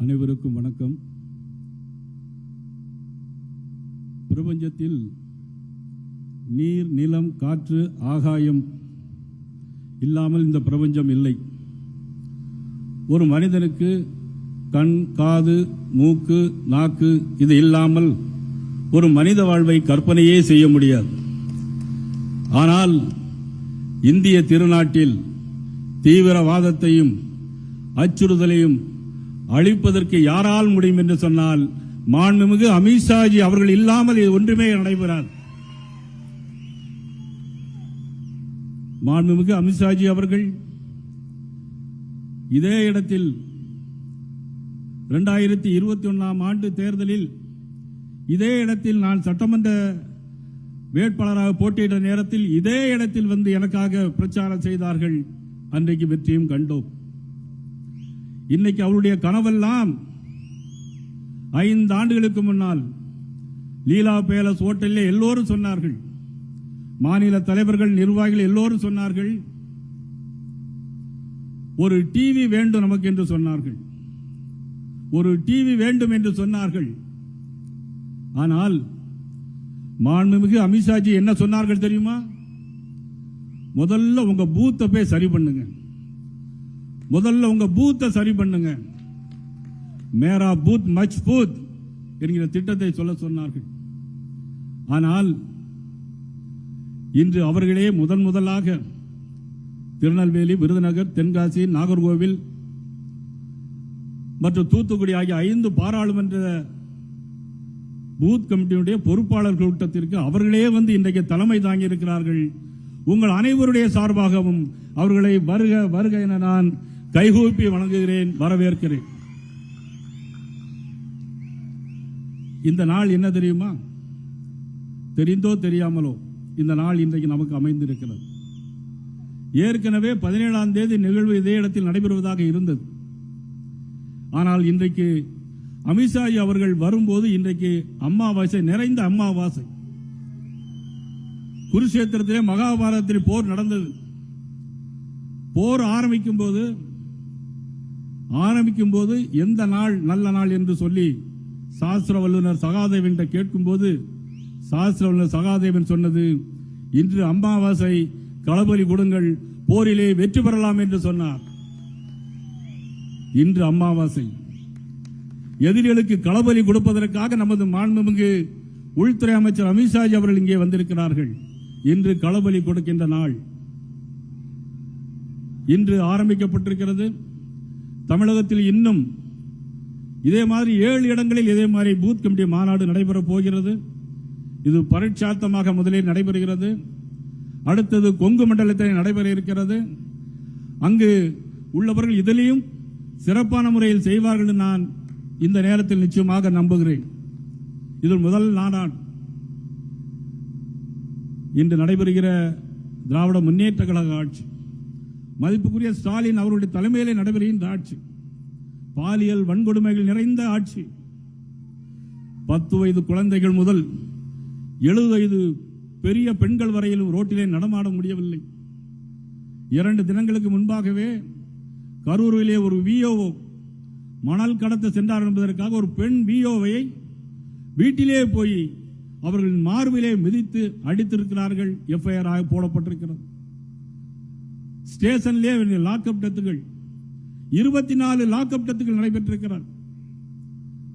அனைவருக்கும் வணக்கம். பிரபஞ்சத்தில் நீர், நிலம், காற்று, ஆகாயம் இல்லாமல் இந்த பிரபஞ்சம் இல்லை. ஒரு மனிதனுக்கு கண், காது, மூக்கு, நாக்கு இது இல்லாமல் ஒரு மனித வாழ்வை கற்பனையே செய்ய முடியாது. ஆனால் இந்திய திருநாட்டில் தீவிரவாதத்தையும் அச்சுறுத்தலையும் அழிப்பதற்கு யாரால் முடியும் என்று சொன்னால் மாண்புமிகு அமித்ஷாஜி அவர்கள் இல்லாமல் இது ஒன்றுமே நடைபெறாது. மாண்புமிகு அமித்ஷாஜி அவர்கள் இதே இடத்தில் 2021 ஆண்டு தேர்தலில் இதே இடத்தில் நான் சட்டமன்ற வேட்பாளராக போட்டியிட்ட நேரத்தில் இதே இடத்தில் வந்து எனக்காக பிரச்சாரம் செய்தார்கள். அன்றைக்கு வெற்றியும் கண்டோம். இன்னைக்கு அவருடைய கனவெல்லாம் 5 ஆண்டுகளுக்கு முன்னால் லீலா பேலஸ் ஹோட்டலில் எல்லோரும் சொன்னார்கள், மாநில தலைவர்கள், நிர்வாகிகள் எல்லோரும் சொன்னார்கள், ஒரு டிவி வேண்டும் நமக்கு என்று சொன்னார்கள், ஒரு டிவி வேண்டும் என்று சொன்னார்கள். ஆனால் மாண்புமிகு அமித்ஷாஜி என்ன சொன்னார்கள் தெரியுமா? முதல்ல உங்க பூத்தை போய் சரி பண்ணுங்க, முதல்ல உங்க பூத்தை சரி பண்ணுங்க, மேரா பூத் மச் பூத் என்கிற திட்டத்தை சொல்ல சொன்னார்கள். ஆனால் இன்று அவர்களே முதலாக திருநெல்வேலி, விருதுநகர், தென்காசி, நாகர்கோவில் மற்றும் தூத்துக்குடி ஆகிய 5 பாராளுமன்ற பூத் கமிட்டியுடைய பொறுப்பாளர் கூட்டத்திற்கு அவர்களே வந்து இன்றைக்கு தலைமை தாங்கி இருக்கிறார்கள். உங்கள் அனைவருடைய சார்பாகவும் அவர்களை வருக வருக என நான் கைகூப்பி வணங்குகிறேன், வரவேற்கிறேன். இந்த நாள் என்ன தெரியுமா? தெரிந்தோ தெரியாமலோ இந்த நாள் இன்றைக்கு நமக்கு அமைந்திருக்கிறது. ஏற்கனவே 17ஆம் தேதி நிகழ்வு இதே இடத்தில் நடைபெறுவதாக இருந்தது. ஆனால் இன்றைக்கு அமித்ஷாஜி அவர்கள் வரும்போது இன்றைக்கு அமாவாசை, நிறைந்த அமாவாசை. குருஷேத்திரத்திலே மகாபாரதத்தில் போர் நடந்தது. போர் ஆரம்பிக்கும் போது எந்த நாள் நல்ல நாள் என்று சொல்லி சாஸ்திர வல்லுநர் சகாதேவன் கேட்கும்போது சாஸ்திர வல்லுநர் சகாதேவன் சொன்னது, இன்று அமாவாசை, களபலி கொடுங்கள், போரிலே வெற்றி பெறலாம் என்று சொன்னார். இன்று அமாவாசை. எதிரிகளுக்கு களபலி கொடுப்பதற்காக நமது மாண்புமிகு உள்துறை அமைச்சர் அமித்ஷாஜி அவர்கள் இங்கே வந்திருக்கிறார்கள். இன்று களபலி கொடுக்கின்ற நாள் இன்று ஆரம்பிக்கப்பட்டிருக்கிறது. தமிழகத்தில் இன்னும் இதே மாதிரி 7 இடங்களில் இதே மாதிரி பூத் கமிட்டி மாநாடு நடைபெறப் போகிறது. இது பரீட்சார்த்தமாக முதலில் நடைபெறுகிறது. அடுத்தது கொங்கு மண்டலத்தில் நடைபெற இருக்கிறது. அங்கு உள்ளவர்கள் இதிலையும் சிறப்பான முறையில் செய்வார்கள் என்று நான் இந்த நேரத்தில் நிச்சயமாக நம்புகிறேன். இது முதல் நாடான் இன்று நடைபெறுகிற திராவிட முன்னேற்ற கழக ஆட்சி, மதிப்புக்குரிய ஸ்டாலின் அவருடைய தலைமையிலே நடைபெறுகின்ற ஆட்சி, பாலியல் வன்கொடுமைகள் நிறைந்த ஆட்சி. 10 வயது குழந்தைகள் முதல் 70 வயது பெரிய பெண்கள் வரையிலும் ரோட்டிலே நடமாட முடியவில்லை. 2 தினங்களுக்கு முன்பாகவே கரூரிலே ஒரு விஓஓ மணல் கடத்த சென்றார் என்பதற்காக ஒரு பெண் விஓவை வீட்டிலே போய் அவர்களின் மார்பிலே மிதித்து அடித்திருக்கிறார்கள். எஃப்ஐஆர் ஆக போடப்பட்டிருக்கிறது. ஸ்டேஷனிலே லாக்அப் டெத்துகள் 24 லாக்அப் டெத்துகள் நடைபெற்றிருக்கிறார்.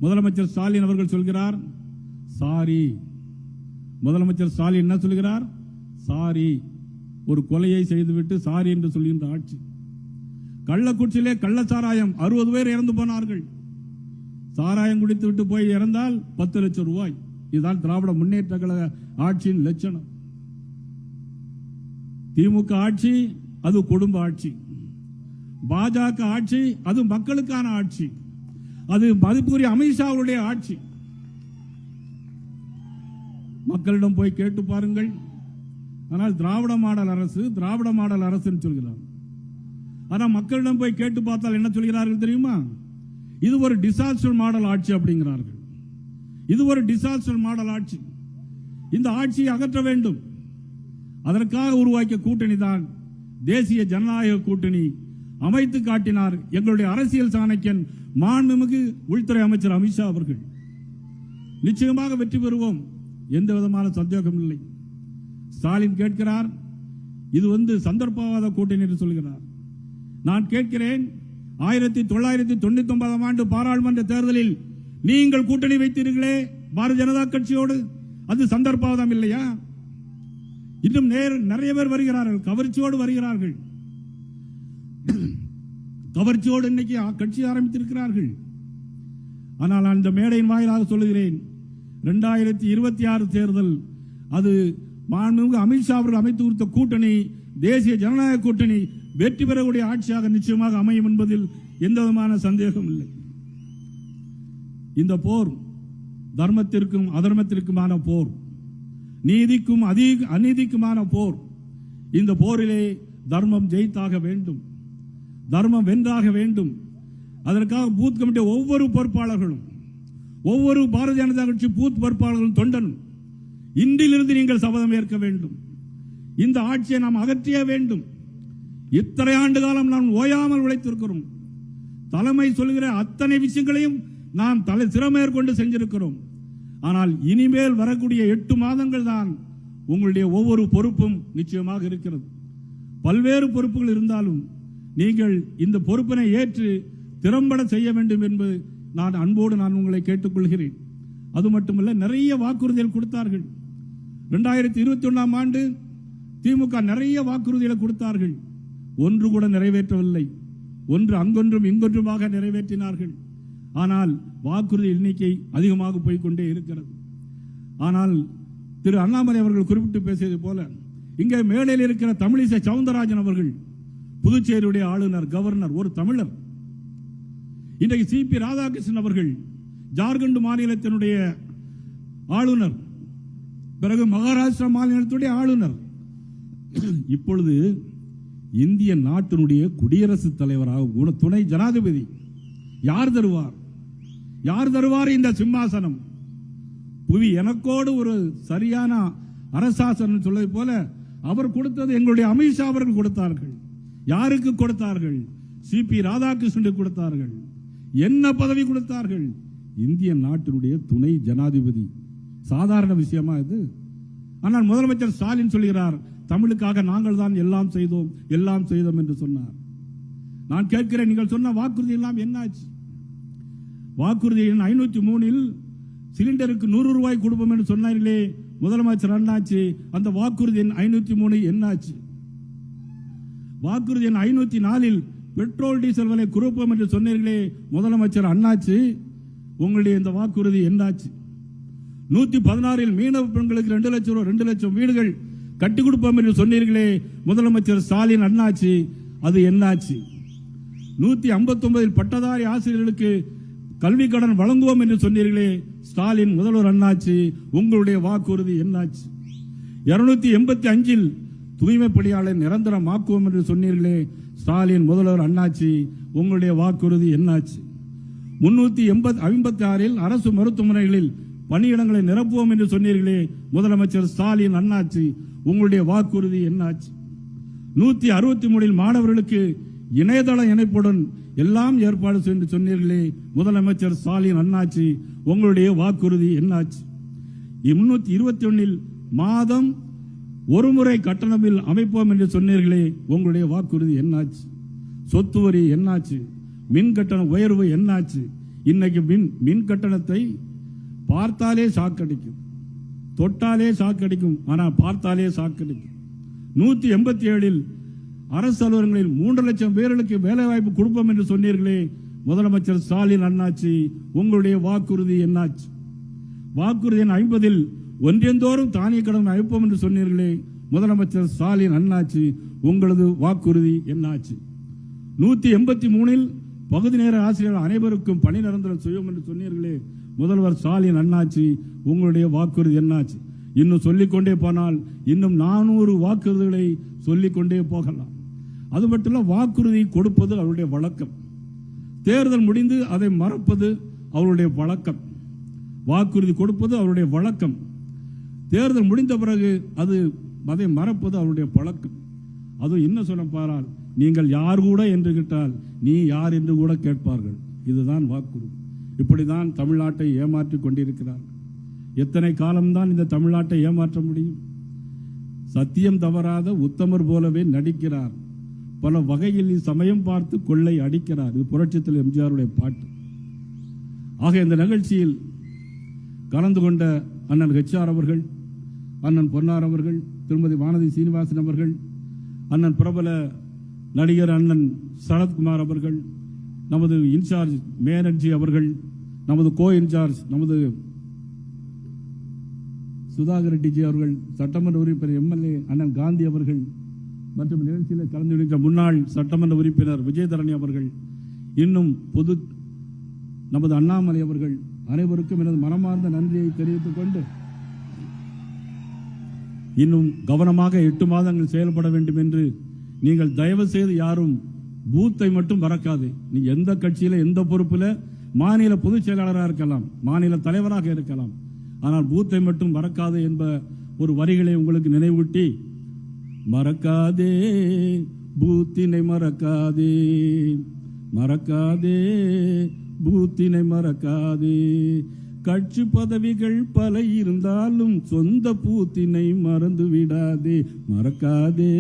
முதலமைச்சர் ஸ்டாலின் அவர்கள் சொல்கிறார் சாரி. முதலமைச்சர் ஸ்டாலின் என்ன சொல்கிறார்? சாரி. ஒரு கொலையை செய்துவிட்டு சாரி என்று சொல்கின்ற ஆட்சி. கள்ளக்குறிச்சியிலே கள்ளச்சாராயம் 60 பேர் இறந்து போனார்கள். சாராயம் குடித்து விட்டு போய் இறந்தால் 10 லட்சம் ரூபாய். இதுதான் திராவிட முன்னேற்ற கழக ஆட்சியின் லட்சணம். திமுக ஆட்சி அது குடும்ப ஆட்சி, பாஜக ஆட்சி அது மக்களுக்கான ஆட்சி, அது மதிப்புக்குரிய அமித்ஷாவுடைய ஆட்சி. மக்களிடம் போய் கேட்டு பாருங்கள். ஆனால் திராவிட மாடல் அரசு, திராவிட மாடல் அரசு சொல்கிறார். ஆனால் மக்களிடம் போய் கேட்டு பார்த்தால் என்ன சொல்கிறார்கள் தெரியுமா? இது ஒரு டிசாஸ்டர் மாடல் ஆட்சி அப்படிங்கிறார்கள். இது ஒரு டிசாஸ்டர் மாடல் ஆட்சி. இந்த ஆட்சியை அகற்ற வேண்டும். அதற்காக உருவாக்கிய கூட்டணி தான் தேசிய ஜனநாயக கூட்டணி. அமைத்து காட்டினார் எங்களுடைய அரசியல் சாணக்கியன் மாண்புமிகு உள்துறை அமைச்சர் அமித்ஷா அவர்கள். நிச்சயமாக வெற்றி பெறுவோம், எந்த விதமான சந்தேகம் இல்லை. ஸ்டாலின் கேட்கிறார், இது சந்தர்ப்பவாத கூட்டணி என்று சொல்கிறார். நான் கேட்கிறேன், 1999 ஆண்டு பாராளுமன்ற தேர்தலில் நீங்கள் கூட்டணி வைத்தீர்களே பாரதிய ஜனதா கட்சியோடு, அது சந்தர்ப்பவாதம் இல்லையா? இன்னும் நிறைய பேர் வருகிறார்கள், கவர்ச்சியோடு வருகிறார்கள். கவர்ச்சியோடு இன்னைக்கு கட்சி ஆரம்பித்திருக்கிறார்கள். ஆனால் அந்த மேடையின் வாயிலாக சொல்லுகிறேன், 2026 தேர்தல் அது மாண்புமிகு அமித்ஷா அவர்கள் அமைத்து கொடுத்த கூட்டணி, தேசிய ஜனநாயக கூட்டணி வெற்றி பெறக்கூடிய ஆட்சியாக நிச்சயமாக அமையும் என்பதில் எந்த விதமான சந்தேகம் இல்லை. இந்த போர் தர்மத்திற்கும் அதர்மத்திற்குமான போர், நீதிக்கும் அநீதிக்குமான போர். இந்த போரிலே தர்மம் ஜெயித்தாக வேண்டும், தர்மம் வென்றாக வேண்டும். அதற்காக பூத் கமிட்டி ஒவ்வொரு பொறுப்பாளர்களும், ஒவ்வொரு பாரதிய ஜனதா கட்சி பூத் பொறுப்பாளர்களும் தொண்டனும் இன்றிலிருந்து நீங்கள் சபதம் ஏற்க வேண்டும். இந்த ஆட்சியை நாம் அகற்றிய வேண்டும். இத்தனை ஆண்டு காலம் நாம் ஓயாமல் உழைத்திருக்கிறோம். தலைமை சொல்கிற அத்தனை விஷயங்களையும் நாம் சிரமேற்கொண்டு செஞ்சிருக்கிறோம். ஆனால் இனிமேல் வரக்கூடிய 8 மாதங்கள் தான் உங்களுடைய ஒவ்வொரு பொறுப்பும் நிச்சயமாக இருக்கிறது. பல்வேறு பொறுப்புகள் இருந்தாலும் நீங்கள் இந்த பொறுப்பினை ஏற்று திறம்பட செய்ய வேண்டும் என்பது அன்போடு உங்களை கேட்டுக்கொள்கிறேன். அது மட்டுமல்ல, நிறைய வாக்குறுதிகள் கொடுத்தார்கள். 2021 ஆண்டு திமுக நிறைய வாக்குறுதிகளை கொடுத்தார்கள், ஒன்று கூட நிறைவேற்றவில்லை. ஒன்று அங்கொன்றும் இங்கொன்றுமாக நிறைவேற்றினார்கள். ஆனால் வாக்குறுதி எண்ணிக்கை அதிகமாக போய்கொண்டே இருக்கிறது. ஆனால் திரு அண்ணாமலை அவர்கள் குறிப்பிட்டு பேசியது போல, இங்கே மேடையில் இருக்கிற தமிழிசை சவுந்தரராஜன் அவர்கள் புதுச்சேரியுடைய ஆளுநர், கவர்னர், ஒரு தமிழர். இன்றைக்கு சிபி ராதாகிருஷ்ணன் அவர்கள் ஜார்க்கண்ட் மாநிலத்தினுடைய ஆளுநர், பிறகு மகாராஷ்டிரா மாநிலத்துடைய ஆளுநர். இப்பொழுது இந்திய நாட்டினுடைய குடியரசுத் தலைவராக துணை ஜனாதிபதி யார் தருவார்? யார் தருவார் இந்த சிம்மாசனம்? புவி எனக்கோடு ஒரு சரியான அரசாசனம் சொல்வது போல அவர் கொடுத்தது எங்களுடைய அமித்ஷா அவர்கள் கொடுத்தார்கள். யாருக்கு கொடுத்தார்கள்? சிபி ராதாகிருஷ்ணனுக்கு கொடுத்தார்கள். என்ன பதவி கொடுத்தார்கள்? இந்திய நாட்டினுடைய துணை ஜனாதிபதி. சாதாரண விஷயமா இது? ஆனால் முதலமைச்சர் ஸ்டாலின் சொல்கிறார், தமிழுக்காக நாங்கள் தான் எல்லாம் செய்தோம் என்று சொன்னார். நான் கேட்கிறேன், நீங்கள் சொன்ன வாக்குறுதி எல்லாம் என்னாச்சு? வாக்குறுதி 503 சிலிண்டருக்கு 100 ரூபாய் கொடுப்போம் என்று சொன்னார்களே முதலமைச்சர் அண்ணாச்சி, அந்த வாக்குறுதி 503 என்னாச்சு? வாக்குறுதி 504 பெட்ரோல் டீசல் விலை குறைப்போம் என்று சொன்னீர்களே முதலமைச்சர் அண்ணாச்சி, உங்களுடைய இந்த வாக்குறுதி என்னாச்சு? 116 மீனவ பெண்களுக்கு 2 லட்சம் ரூபாய் 2 லட்சம் வீடுகள் கட்டி கொடுப்போம் என்று சொன்னீர்களே முதலமைச்சர் ஸ்டாலின் அண்ணாச்சி, அது என்னாச்சு? 159 பட்டதாரி ஆசிரியர்களுக்கு கல்வி கடன் வழங்குவோம் என்று சொன்னீர்களே ஸ்டாலின் முதல்வர் அண்ணாச்சி, உங்களுடைய வாக்குறுதி என்னாச்சு? 285 தூய்மை பணியாளர் நிரந்தரமாக்குவோம் என்று சொன்னீர்களே ஸ்டாலின் முதல்வர் அண்ணாச்சி, உங்களுடைய வாக்குறுதி என்னாச்சு? 356 அரசு மருத்துவமனைகளில் பணியிடங்களை நிரப்புவோம் என்று சொன்னீர்களே முதலமைச்சர் ஸ்டாலின் அண்ணாச்சி, உங்களுடைய வாக்குறுதி என்னாச்சு? 163 மாணவர்களுக்கு இணையதள இணைப்புடன் எல்லாம் ஏற்பாடு செய்து சொன்னீர்களே முதலமைச்சர் ஸ்டாலின் அண்ணாச்சி, உங்களுடைய வாக்குறுதி என்னாச்சு? 321 மாதம் ஒருமுறை கட்டணமில் அமைப்போம் என்று சொன்னீர்களே உங்களுடைய வாக்குறுதி என்னாச்சு? சொத்து வரி என்னாச்சு? மின் கட்டண உயர்வு என்னாச்சு? இன்னைக்கு மின் கட்டணத்தை பார்த்தாலே சாக்கடிக்கும், தொட்டாலே சாக்கடிக்கும், ஆனால் பார்த்தாலே சாக்கடிக்கும். 187 அரசு அலுவலகங்களில் 3 லட்சம் பேர்களுக்கு வேலை வாய்ப்பு கொடுப்போம் என்று சொன்னீர்களே முதலமைச்சர் ஸ்டாலின் அண்ணாச்சி, உங்களுடைய வாக்குறுதி என்னாச்சு? வாக்குறுதி 50 ஒன்றியந்தோறும் தானிய கடன் அழைப்போம் என்று சொன்னீர்களே முதலமைச்சர் ஸ்டாலின் அண்ணாச்சி, உங்களது வாக்குறுதி என்னாச்சு? 183 பகுதி நேர ஆசிரியர்கள் அனைவருக்கும் பணி நிரந்தரம் செய்வோம் என்று சொன்னீர்களே முதல்வர் ஸ்டாலின் அண்ணாச்சி, உங்களுடைய வாக்குறுதி என்னாச்சு? இன்னும் சொல்லிக்கொண்டே போனால் இன்னும் 400 வாக்குறுதிகளை சொல்லிக்கொண்டே போகலாம். அது மட்டும் இல்ல, வாக்குறுதி கொடுப்பது அவருடைய வழக்கம், தேர்தல் முடிந்து அதை மறப்பது அவருடைய வழக்கம். வாக்குறுதி கொடுப்பது அவருடைய வழக்கம், தேர்தல் முடிந்த பிறகு அதை மறப்பது அவருடைய பழக்கம். அது என்ன சொல்ல பாரால் நீங்கள் யார் கூட என்று கேட்டால் நீ யார் என்று கூட கேட்பார்கள். இதுதான் வாக்குறுதி. இப்படிதான் தமிழ்நாட்டை ஏமாற்றிக் கொண்டிருக்கிறார். எத்தனை காலம்தான் இந்த தமிழ்நாட்டை ஏமாற்ற முடியும்? சத்தியம் தவறாத உத்தமர் போலவே நடிக்கிறார். பல வகையில் சமயம் பார்த்து கொள்ளை அடிக்கிறார். இது புரட்சித்தலைவர் எம்ஜிஆருடைய பாட்டு. ஆக இந்த நிகழ்ச்சியில் கலந்து கொண்ட அண்ணன் ஹெச்ஆர் அவர்கள், அண்ணன் பொன்னார் அவர்கள், திருமதி வானதி சீனிவாசன் அவர்கள், அண்ணன் பிரபல நடிகர் அண்ணன் சரத்குமார் அவர்கள், நமது இன்சார்ஜ் மேனர்ஜி அவர்கள், நமது கோ இன்சார்ஜ் நமது சுதாகர் ரெட்டிஜி அவர்கள், சட்டமன்ற உறுப்பினர் எம்எல்ஏ அண்ணன் காந்தி அவர்கள் மற்றும் நிகழ்ச்சியில் கலந்து கொண்ட முன்னாள் சட்டமன்ற உறுப்பினர் விஜயதரணி அவர்கள், இன்னும் பொது நமது அண்ணாமலை அவர்கள் அனைவருக்கும் எனது மனமார்ந்த நன்றியை தெரிவித்துக் கொண்டு இன்னும் கவனமாக 8 மாதங்கள் செயல்பட வேண்டும் என்று நீங்கள் தயவு செய்து யாரும் பூத்தை மட்டும் மறக்காது. நீ எந்த கட்சியில எந்த பொறுப்புல மாநில பொதுச் செயலாளராக இருக்கலாம், மாநில தலைவராக இருக்கலாம், ஆனால் பூத்தை மட்டும் மறக்காது என்ப ஒரு வரிகளை உங்களுக்கு நினைவூட்டி, மறக்காதே பூத்தினை மறக்காதே, மறக்காதே பூத்தினை மறக்காதே, கட்சி பதவிகள் பல இருந்தாலும் சொந்த பூத்தினை மறந்து விடாதே, மறக்காதே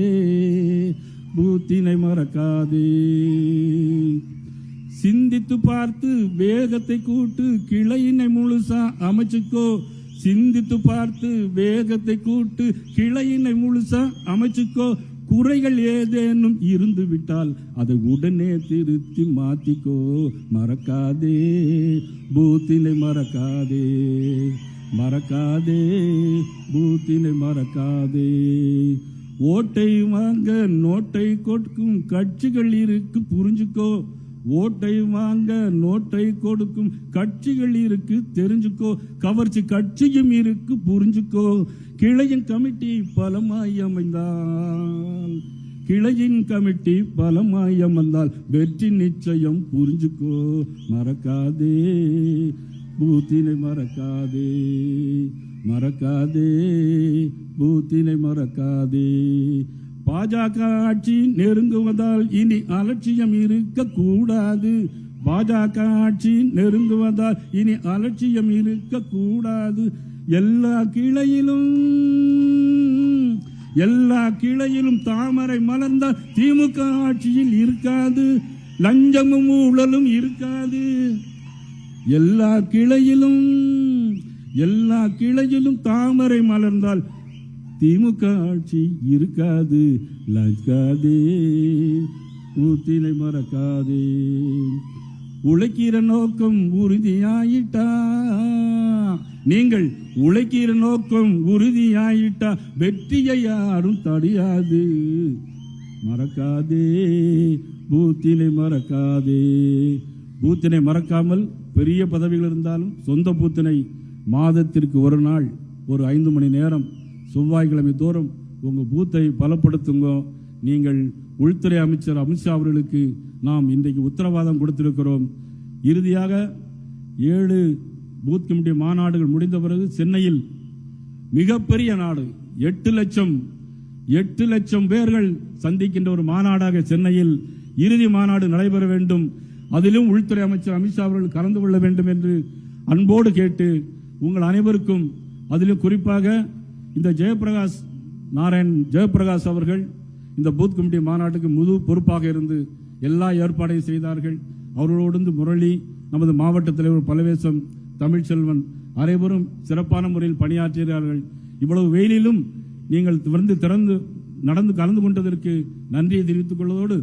பூத்தினை மறக்காதே. சிந்தித்து பார்த்து வேகத்தை கூட்டு கிளையினை முழுசா அமைச்சுக்கோ, சிந்தித்து பார்த்து வேகத்தை கூட்டு கிளையினை முழுசா அமைச்சுக்கோ, குறைகள் ஏதேனும் இருந்து விட்டால் அதை உடனே திருத்தி மாத்திக்கோ, மறக்காதே பூத்தினை மறக்காதே, மறக்காதே பூத்தினை மறக்காதே. ஓட்டை வாங்க நோட்டை கொடுக்கும் கட்சிகள் இருக்கு புரிஞ்சுக்கோ, ஓட்டை வாங்க நோட்டை கொடுக்கும் கட்சிகள் இருக்கு தெரிஞ்சுக்கோ, கவர்ச்சி கட்சியும் இருக்கு புரிஞ்சுக்கோ, கிளையின் கமிட்டி பலமாய் அமைந்தால், கிளையின் கமிட்டி பலமாய் அமைந்தால் வெற்றி நிச்சயம் புரிஞ்சுக்கோ, மறக்காதே பூத்தினை மறக்காதே, மறக்காதே பூத்தினை மறக்காதே. பாஜக ஆட்சி நெருங்குவதால் இனி அலட்சியம் இருக்க கூடாது, பாஜக ஆட்சி நெருங்குவதால் இனி அலட்சியம் இருக்க கூடாது. எல்லா கிளையிலும் தாமரை மலர்ந்தால் திமுக ஆட்சியில் இருக்காது, லஞ்சமும் ஊழலும் இருக்காது. எல்லா கிளையிலும் தாமரை மலர்ந்தால் திமுக ஆட்சி இருக்காது, லஞ்சாதே பூத்தினை மறக்காதே. உழைக்கிற நோக்கம் உறுதியாயிட்டா, நீங்கள் உழைக்கிற நோக்கம் உறுதியாயிட்டா வெற்றியை யாரும் தடையாது, மறக்காதே பூத்தினை மறக்காதே. பூத்தினை மறக்காமல் பெரிய பதவிகள் இருந்தாலும் சொந்த பூத்தினை மாதத்திற்கு ஒரு நாள் ஒரு 5 மணி நேரம் செவ்வாய்க்கிழமை தோறும் உங்கள் பூத்தை பலப்படுத்துங்க. நீங்கள் உள்துறை அமைச்சர் அமித்ஷா அவர்களுக்கு நாம் இன்றைக்கு உத்தரவாதம் கொடுத்திருக்கிறோம். இறுதியாக 7 பூத் கமிட்டி மாநாடுகள் முடிந்த பிறகு சென்னையில் மிகப்பெரிய நாடு 8 லட்சம் பேர்கள் சந்திக்கின்ற ஒரு மாநாடாக சென்னையில் இறுதி மாநாடு நடைபெற வேண்டும். அதிலும் உள்துறை அமைச்சர் அமித்ஷா அவர்கள் கலந்து கொள்ள வேண்டும் என்று அன்போடு கேட்டு உங்கள் அனைவருக்கும், அதிலும் குறிப்பாக இந்த ஜெயபிரகாஷ் அவர்கள் இந்த பூத் கமிட்டி மாநாட்டுக்கு முழு பொறுப்பாக இருந்து எல்லா ஏற்பாடையும் செய்தார்கள். அவர்களோடு முரளி, நமது மாவட்ட தலைவர் பலவேசம், தமிழ்ச்செல்வன் அனைவரும் சிறப்பான முறையில் பணியாற்றினார்கள். இவ்வளவு வெயிலிலும் நீங்கள் வந்து நடந்து கலந்து கொண்டதற்கு நன்றியை தெரிவித்துக் கொள்வதோடு,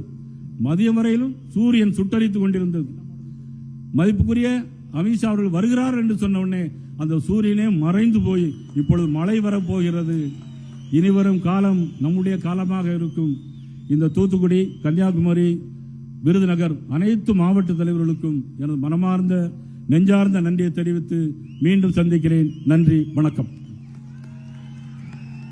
மதியம் வரையிலும் சூரியன் சுட்டரித்துக் கொண்டிருந்தது. மதிப்புக்குரிய அமித்ஷா அவர்கள் வருகிறார் என்று சொன்ன உடனே அந்த சூரியனே மறைந்து போய் இப்பொழுது மழை வரப்போகிறது. இனிவரும் காலம் நம்முடைய காலமாக இருக்கும். இந்த தூத்துக்குடி, கன்னியாகுமரி, விருதுநகர் அனைத்து மாவட்ட தலைவர்களுக்கும் எனது மனமார்ந்த நெஞ்சார்ந்த நன்றியை தெரிவித்து மீண்டும் சந்திக்கிறேன். நன்றி, வணக்கம்.